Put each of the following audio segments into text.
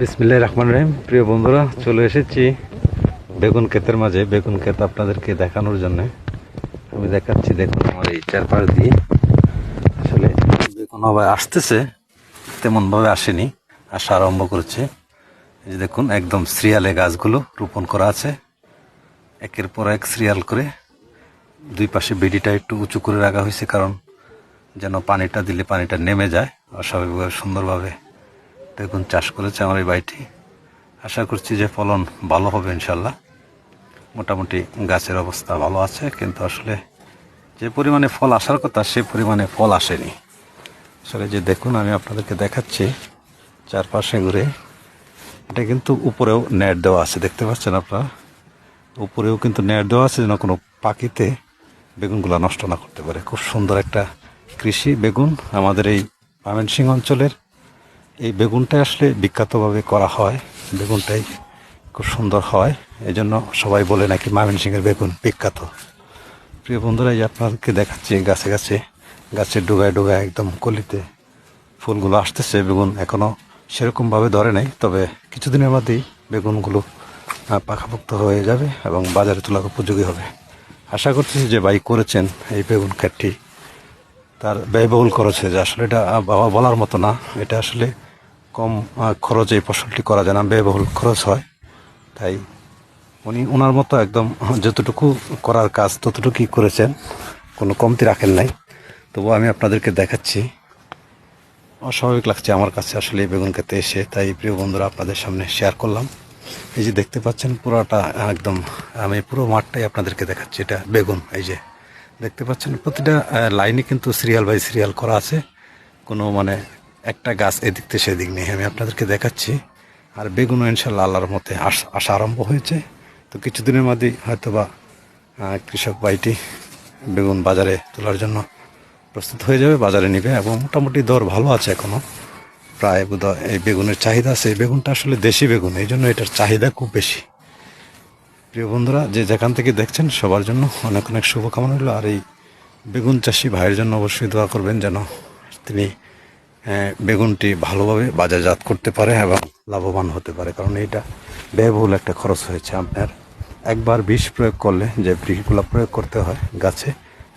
বিসমিল্লাহির রহমানির রহিম। প্রিয় বন্ধুরা, চলে এসেছি বেগুন ক্ষেতের মাঝে। বেগুন ক্ষেত আপনাদেরকে দেখানোর জন্য আমি দেখাচ্ছি। দেখুন আমার এই চারপাশ দিয়ে আসলে বেগুন আবার আসতেছে, তেমনভাবে আসেনি, আসা আরম্ভ করেছে। এই যে দেখুন, একদম সিরিয়ালে গাছগুলো রোপণ করা আছে, একের পর এক সিরিয়াল করে। দুই পাশে বেডিটা একটু উঁচু করে রাখা হয়েছে, কারণ যেন পানিটা দিলে পানিটা নেমে যায়। অস্বাভাবিকভাবে সুন্দরভাবে বেগুন চাষ করেছে আমার এই বাড়িটি। আশা করছি যে ফলন ভালো হবে ইনশাল্লাহ। মোটামুটি গাছের অবস্থা ভালো আছে, কিন্তু আসলে যে পরিমাণে ফল আসার কথা সে পরিমাণে ফল আসেনি। আসলে যে দেখুন, আমি আপনাদেরকে দেখাচ্ছি চারপাশে ঘুরে। এটা কিন্তু উপরেও নেট দেওয়া আছে, দেখতে পাচ্ছেন আপনারা। উপরেও কিন্তু নেট দেওয়া আছে, যেন কোনো পাখিতে বেগুনগুলো নষ্ট না করতে পারে। খুব সুন্দর একটা কৃষি বেগুন আমাদের এই ময়মনসিংহ অঞ্চলের। এই বেগুনটাই আসলে বিখ্যাতভাবে করা হয়, বেগুনটাই খুব সুন্দর হয়, এই জন্য সবাই বলে নাকি ময়মনসিংহের বেগুন বিখ্যাত। প্রিয় বন্ধুরা, এই আপনাদেরকে দেখাচ্ছি গাছে গাছে, গাছের ডোগায় ডোগায় একদম কলিতে ফুলগুলো আসতেছে। বেগুন এখনও সেরকমভাবে ধরে নাই, তবে কিছুদিনের মধ্যেই বেগুনগুলো পাকাপোক্ত হয়ে যাবে এবং বাজারে তোলার উপযোগী হবে। আশা করছি যে ভাই করেছেন এই বেগুন ক্ষেতটি, তার ব্যয়বহুল খরচে, যে আসলে এটা বাবা বলার মতো না। এটা আসলে কম খরচে এই ফসলটি করা যায় না, ব্যয়বহুল খরচ হয়। তাই উনি ওনার মতো একদম যতটুকু করার কাজ ততটুকুই করেছেন, কোনো কমতি রাখেন নাই। তবু আমি আপনাদেরকে দেখাচ্ছি। অস্বাভাবিক লাগছে আমার কাছে আসলে এই বেগুন খেতে এসে, তাই প্রিয় বন্ধুরা আপনাদের সামনে শেয়ার করলাম। এই যে দেখতে পাচ্ছেন পুরোটা একদম, আমি পুরো মাঠটাই আপনাদেরকে দেখাচ্ছি। এটা বেগুন, এই যে দেখতে পাচ্ছেন প্রতিটা লাইনে কিন্তু সিরিয়াল বাই সিরিয়াল করা আছে, কোনো মানে একটা গাছ এদিক থেকে সেদিক নেই। আমি আপনাদেরকে দেখাচ্ছি। আর বেগুনও ইনশাল্লাহ আল্লাহর মতে আসা আরম্ভ হয়েছে। তো কিছুদিনের মধ্যেই হয়তোবা কৃষক ভাইটি বেগুন বাজারে তোলার জন্য প্রস্তুত হয়ে যাবে, বাজারে নেবে। এবং মোটামুটি দর ভালো আছে এখনও, প্রায় বোধহয় এই বেগুনের চাহিদা আছে। এই বেগুনটা আসলে দেশি বেগুন, এই জন্য এটার চাহিদা খুব বেশি। প্রিয় বন্ধুরা, যে যেখান থেকে দেখছেন সবার জন্য অনেক অনেক শুভকামনা রইল। আর এই বেগুন চাষি ভাইয়ের জন্য অবশ্যই দোয়া করবেন, যেন তিনি বেগুনটি ভালোভাবে বাজারজাত করতে পারে এবং লাভবান হতে পারে। কারণ এইটা ব্যয়বহুল একটা খরচ হয়েছে। আপনার একবার বিষ প্রয়োগ করলে, যে বিষগুলো প্রয়োগ করতে হয় গাছে,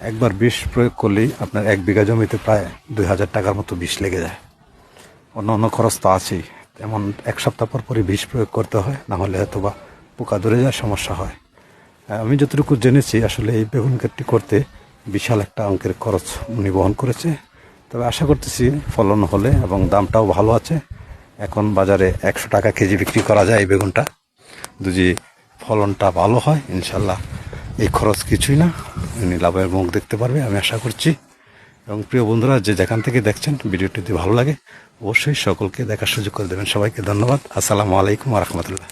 একবার বিষ প্রয়োগ করলেই আপনার 1 বিঘা জমিতে প্রায় 2000 টাকার মতো বিষ লেগে যায়। অন্য অন্য খরচ তো আছেই, এমন 1 সপ্তাহ পর পরই বিষ প্রয়োগ করতে হয়, না হলে হয়তো বা পোকা ধরে যায়, সমস্যা হয়। আমি যতটুকু জেনেছি আসলে এই বেগুন ক্ষেতটি করতে বিশাল একটা অঙ্কের খরচ উনি বহন করেছে। তবে আশা করতেছি ফলন হলে, এবং দামটাও ভালো আছে। এখন বাজারে 100 টাকা কেজি বিক্রি করা যায় এই বেগুনটা। যদি ফলনটা ভালো হয় ইনশাল্লাহ এই খরচ কিছুই না, উনি লাভের মুখ দেখতে পারবে আমি আশা করছি। এবং প্রিয় বন্ধুরা, যে যেখান থেকে দেখছেন, ভিডিওটি যদি ভালো লাগে অবশ্যই সকলকে দেখার সুযোগ করে দেবেন। সবাইকে ধন্যবাদ। আসসালামু আলাইকুম ওয়া রাহমাতুল্লাহ।